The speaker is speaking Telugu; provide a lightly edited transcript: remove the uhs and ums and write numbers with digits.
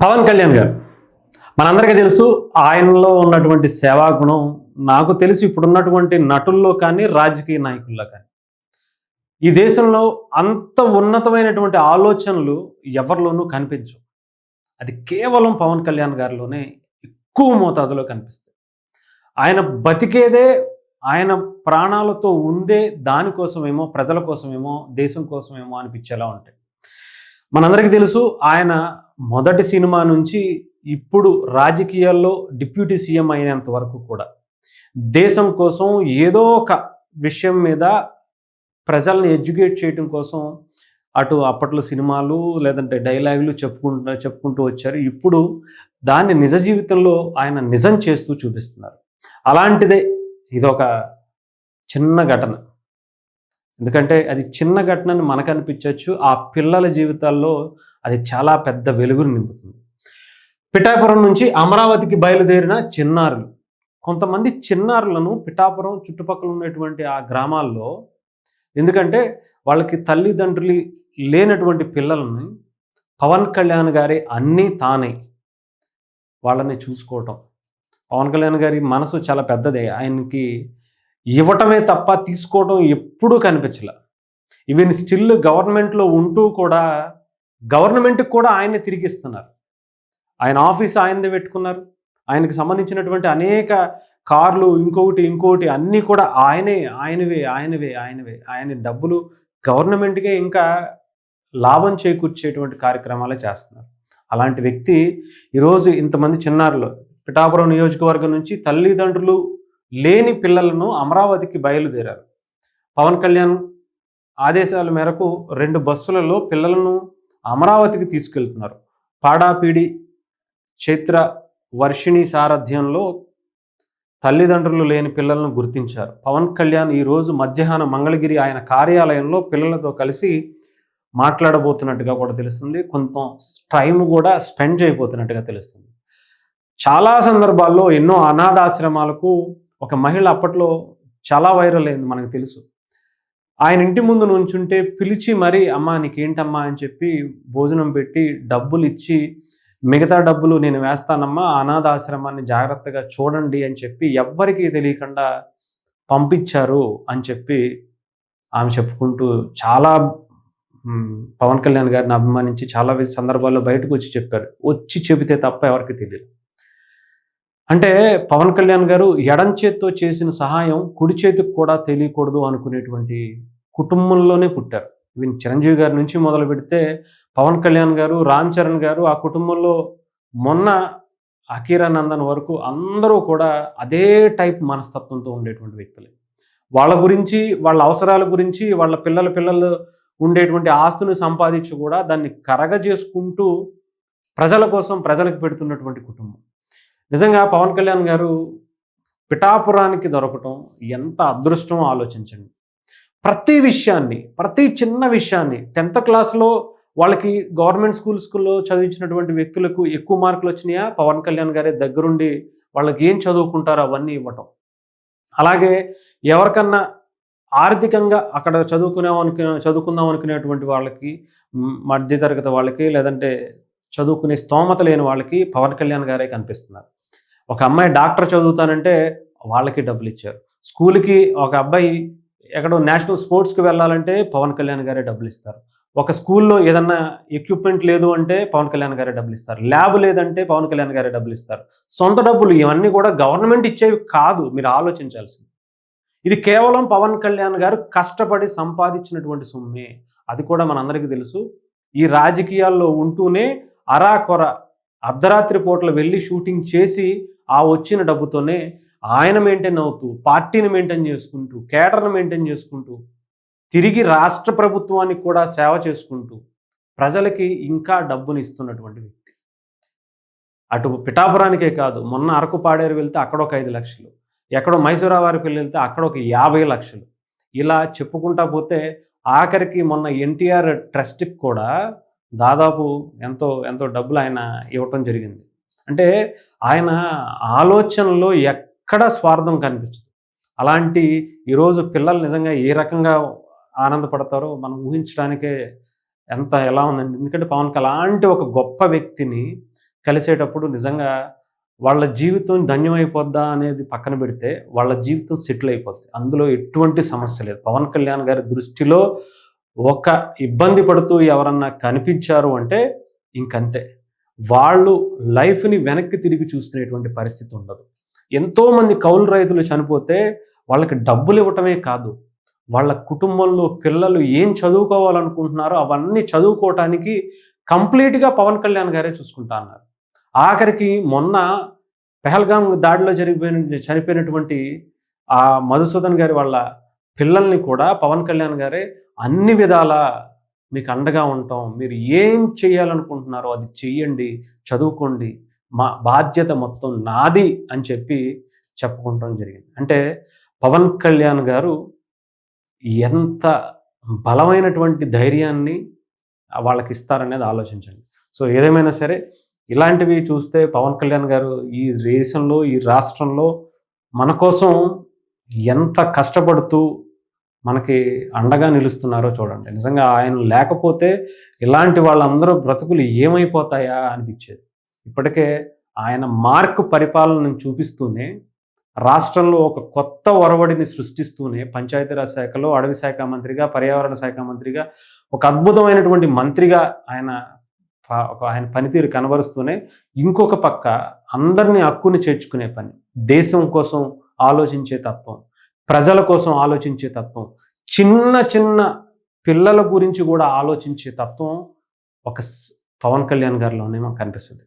పవన్ కళ్యాణ్ గారు మనందరికీ తెలుసు. ఆయనలో ఉన్నటువంటి సేవా గుణం నాకు తెలిసి ఇప్పుడున్నటువంటి నటుల్లో కానీ రాజకీయ నాయకుల్లో కానీ ఈ దేశంలో అంత ఉన్నతమైనటువంటి ఆలోచనలు ఎవరిలోనూ కనిపించవు. అది కేవలం పవన్ కళ్యాణ్ గారిలోనే ఎక్కువ మోతాదులో కనిపిస్తాయి. ఆయన బతికేదే, ఆయన ప్రాణాలతో ఉందే దానికోసమేమో, ప్రజల కోసమేమో, దేశం కోసమేమో అనిపించేలా ఉంటాయి. మనందరికీ తెలుసు, ఆయన మొదటి సినిమా నుంచి ఇప్పుడు రాజకీయాల్లో డిప్యూటీ సీఎం అయినంత వరకు కూడా దేశం కోసం ఏదో ఒక విషయం మీద ప్రజల్ని ఎడ్యుకేట్ చేయడం కోసం అటు అప్పట్లో సినిమాలు లేదంటే డైలాగులు చెప్పుకుంటూ వచ్చారు. ఇప్పుడు దాన్ని నిజ జీవితంలో ఆయన నిజం చేస్తూ చూపిస్తున్నారు. అలాంటిదే ఇదొక చిన్న ఘటన. ఎందుకంటే అది చిన్న ఘటనని మనకు అనిపించవచ్చు, ఆ పిల్లల జీవితాల్లో అది చాలా పెద్ద వెలుగును నింపుతుంది. పిఠాపురం నుంచి అమరావతికి బయలుదేరిన చిన్నారులు, కొంతమంది చిన్నారులను పిఠాపురం చుట్టుపక్కల ఉన్నటువంటి ఆ గ్రామాల్లో, ఎందుకంటే వాళ్ళకి తల్లిదండ్రులు లేనటువంటి పిల్లలని పవన్ కళ్యాణ్ గారి అన్నీ తానే వాళ్ళని చూసుకోవటం. పవన్ కళ్యాణ్ గారి మనసు చాలా పెద్దదే. ఆయనకి ఇవ్వటమే తప్ప తీసుకోవడం ఎప్పుడూ కనిపించలే. ఈవెన్ స్టిల్ గవర్నమెంట్లో ఉంటూ కూడా గవర్నమెంట్కి కూడా ఆయన్ని తిరిగిస్తున్నారు. ఆయన ఆఫీస్ ఆయనదే పెట్టుకున్నారు. ఆయనకి సంబంధించినటువంటి అనేక కార్లు ఇంకొకటి అన్నీ కూడా ఆయనవే. ఆయన డబ్బులు గవర్నమెంట్కే ఇంకా లాభం చేకూర్చేటువంటి కార్యక్రమాలే చేస్తున్నారు. అలాంటి వ్యక్తి ఈరోజు ఇంతమంది చిన్నారులు పిఠాపురం నియోజకవర్గం నుంచి తల్లిదండ్రులు లేని పిల్లలను అమరావతికి బయలుదేరారు. పవన్ కళ్యాణ్ ఆదేశాల మేరకు 2 బస్సులలో పిల్లలను అమరావతికి తీసుకెళ్తున్నారు. పాడాపీడి చైత్ర వర్షిణి సారథ్యంలో తల్లిదండ్రులు లేని పిల్లలను గుర్తించారు. పవన్ కళ్యాణ్ ఈరోజు మధ్యాహ్నం మంగళగిరి ఆయన కార్యాలయంలో పిల్లలతో కలిసి మాట్లాడబోతున్నట్టుగా కూడా తెలుస్తుంది. కొంత టైం కూడా స్పెండ్ చేయబోతున్నట్టుగా తెలుస్తుంది. చాలా సందర్భాల్లో ఎన్నో అనాథాశ్రమాలకు ఒక మహిళ అప్పట్లో చాలా వైరల్ అయింది, మనకు తెలుసు. ఆయన ఇంటి ముందు నుంచుంటే పిలిచి మరీ, అమ్మా నీకేంటమ్మా అని చెప్పి భోజనం పెట్టి డబ్బులు ఇచ్చి, మిగతా డబ్బులు నేను వేస్తానమ్మా, అనాథాశ్రమాన్ని జాగ్రత్తగా చూడండి అని చెప్పి ఎవ్వరికీ తెలియకుండా పంపించారు అని చెప్పి ఆమె చెప్పుకుంటూ చాలా పవన్ కళ్యాణ్ గారిని అభిమానించి చాలా సందర్భాల్లో బయటకు వచ్చి చెప్పారు. వచ్చి చెబితే తప్ప ఎవరికి తెలియదు. అంటే పవన్ కళ్యాణ్ గారు ఎడం చేత్తో చేసిన సహాయం కుడి చేతికి కూడా తెలియకూడదు అనుకునేటువంటి కుటుంబంలోనే పుట్టారు. ఈవెన్ చిరంజీవి గారి నుంచి మొదలు పెడితే పవన్ కళ్యాణ్ గారు, రామ్ చరణ్ గారు, ఆ కుటుంబంలో మొన్న అకీరా నందన్ వరకు అందరూ కూడా అదే టైప్ మనస్తత్వంతో ఉండేటువంటి వ్యక్తులే. వాళ్ళ గురించి, వాళ్ళ అవసరాల గురించి, వాళ్ళ పిల్లలు ఉండేటువంటి ఆస్తుని సంపాదించి కూడా దాన్ని కరగజేసుకుంటూ ప్రజల కోసం ప్రజలకు పెడుతున్నటువంటి కుటుంబం. నిజంగా పవన్ కళ్యాణ్ గారు పిఠాపురానికి దొరకటం ఎంత అదృష్టమో ఆలోచించండి. ప్రతి విషయాన్ని, ప్రతి చిన్న విషయాన్ని 10th క్లాస్లో వాళ్ళకి గవర్నమెంట్ స్కూల్లో చదివించినటువంటి వ్యక్తులకు ఎక్కువ మార్కులు వచ్చినాయా, పవన్ కళ్యాణ్ గారే దగ్గరుండి వాళ్ళకి ఏం చదువుకుంటారో అవన్నీ ఇవ్వటం. అలాగే ఎవరికన్నా ఆర్థికంగా అక్కడ చదువుకుందాం అనుకునేటువంటి వాళ్ళకి, మధ్యతరగతి వాళ్ళకి, లేదంటే చదువుకునే స్తోమత లేని వాళ్ళకి పవన్ కళ్యాణ్ గారే కనిపిస్తున్నారు. ఒక అమ్మాయి డాక్టర్ చదువుతానంటే వాళ్ళకి డబ్బులు ఇచ్చారు. స్కూల్కి ఒక అబ్బాయి ఎక్కడో నేషనల్ స్పోర్ట్స్కి వెళ్ళాలంటే పవన్ కళ్యాణ్ గారే డబ్బులు ఇస్తారు. ఒక స్కూల్లో ఏదన్నా ఎక్విప్మెంట్ లేదు అంటే పవన్ కళ్యాణ్ గారే డబ్బులు ఇస్తారు. ల్యాబ్ లేదంటే పవన్ కళ్యాణ్ గారే డబ్బులు ఇస్తారు. సొంత డబ్బులు ఇవన్నీ కూడా గవర్నమెంట్ ఇచ్చేవి కాదు, మీరు ఆలోచించాల్సింది. ఇది కేవలం పవన్ కళ్యాణ్ గారు కష్టపడి సంపాదించినటువంటి సొమ్మే. అది కూడా మనందరికీ తెలుసు. ఈ రాజకీయాల్లో ఉంటూనే అరాకొర అర్ధరాత్రి పూటలు వెళ్ళి షూటింగ్ చేసి ఆ వచ్చిన డబ్బుతోనే ఆయన మెయింటైన్ అవుతూ, పార్టీని మెయింటైన్ చేసుకుంటూ, కేడర్ని మెయింటైన్ చేసుకుంటూ, తిరిగి రాష్ట్ర ప్రభుత్వానికి కూడా సేవ చేసుకుంటూ ప్రజలకి ఇంకా డబ్బుని ఇస్తున్నటువంటి వ్యక్తి. అటు పిఠాపురానికే కాదు, మొన్న అరకు పాడేరు వెళ్తే అక్కడ ఒక 5 లక్షలు, ఎక్కడో మైసూరావారిపల్లి వెళ్తే అక్కడ ఒక 50 లక్షలు, ఇలా చెప్పుకుంటా పోతే ఆఖరికి మొన్న ఎన్టీఆర్ ట్రస్ట్కి కూడా దాదాపు ఎంతో డబ్బులు ఆయన ఇవ్వటం జరిగింది. అంటే ఆయన ఆలోచనలో ఎక్కడ స్వార్థం కనిపించదు. అలాంటి ఈరోజు పిల్లలు నిజంగా ఏ రకంగా ఆనందపడతారో మనం ఊహించడానికే ఎలా ఉందండి. ఎందుకంటే పవన్కి అలాంటి ఒక గొప్ప వ్యక్తిని కలిసేటప్పుడు నిజంగా వాళ్ళ జీవితం ధన్యమైపోద్దా అనేది పక్కన పెడితే వాళ్ళ జీవితం సెటిల్ అయిపోద్ది. అందులో ఎటువంటి సమస్య లేదు. పవన్ కళ్యాణ్ గారి దృష్టిలో ఒక ఇబ్బంది పడుతూ ఎవరన్నా కనిపించారు అంటే ఇంకంతే. వాళ్ళు లైఫ్‌ని వెనక్కి తిరిగి చూసుకునేటువంటి పరిస్థితి ఉండదు. ఎంతోమంది కౌలు రైతులు చనిపోతే వాళ్ళకి డబ్బులివ్వటమే కాదు, వాళ్ళ కుటుంబంలో పిల్లలు ఏం చదువుకోవాలనుకుంటున్నారో అవన్నీ చదువుకోవటానికి కంప్లీట్‌గా పవన్ కళ్యాణ్ గారే చూసుకుంటా అన్నారు. ఆఖరికి మొన్న పెహల్గాం దాడిలో చనిపోయినటువంటి ఆ మధుసూదన్ గారి వాళ్ళ పిల్లల్ని కూడా పవన్ కళ్యాణ్ గారే అన్ని విధాలా మీకు అండగా ఉంటాం. మీరు ఏం చేయాలనుకుంటున్నారో అది చెయ్యండి, చదువుకోండి. మా బాధ్యత మొత్తం నాది అని చెప్పి చెప్పుకుంటం జరిగింది. అంటే పవన్ కళ్యాణ్ గారు ఎంత బలమైనటువంటి ధైర్యాన్ని వాళ్ళకిస్తారనేది ఆలోచించండి. సో, ఏదేమైనా సరే ఇలాంటివి చూస్తే పవన్ కళ్యాణ్ గారు ఈ దేశంలో, ఈ రాష్ట్రంలో మన కోసం ఎంత కష్టపడుతూ మనకి అండగా నిలుస్తున్నారో చూడండి. నిజంగా ఆయన లేకపోతే ఇలాంటి వాళ్ళందరూ బ్రతుకులు ఏమైపోతాయా అనిపిచ్చేది. ఇప్పటికే ఆయన మార్క్ పరిపాలనను చూపిస్తూనే, రాష్ట్రంలో ఒక కొత్త ఒరవడిని సృష్టిస్తూనే పంచాయతీరాజ్ శాఖలో అడవి శాఖ మంత్రిగా, పర్యావరణ శాఖ మంత్రిగా, ఒక అద్భుతమైనటువంటి మంత్రిగా ఆయన పనితీరు కనబరుస్తూనే, ఇంకొక పక్క అందరిని హక్కుని చేర్చుకునే పని, దేశం కోసం ఆలోచించే తత్వం, ప్రజల కోసం ఆలోచించే తత్వం, చిన్న చిన్న పిల్లల గురించి కూడా ఆలోచించే తత్వం ఒక పవన్ కళ్యాణ్ గారిలోనే మాకు కనిపిస్తుంది.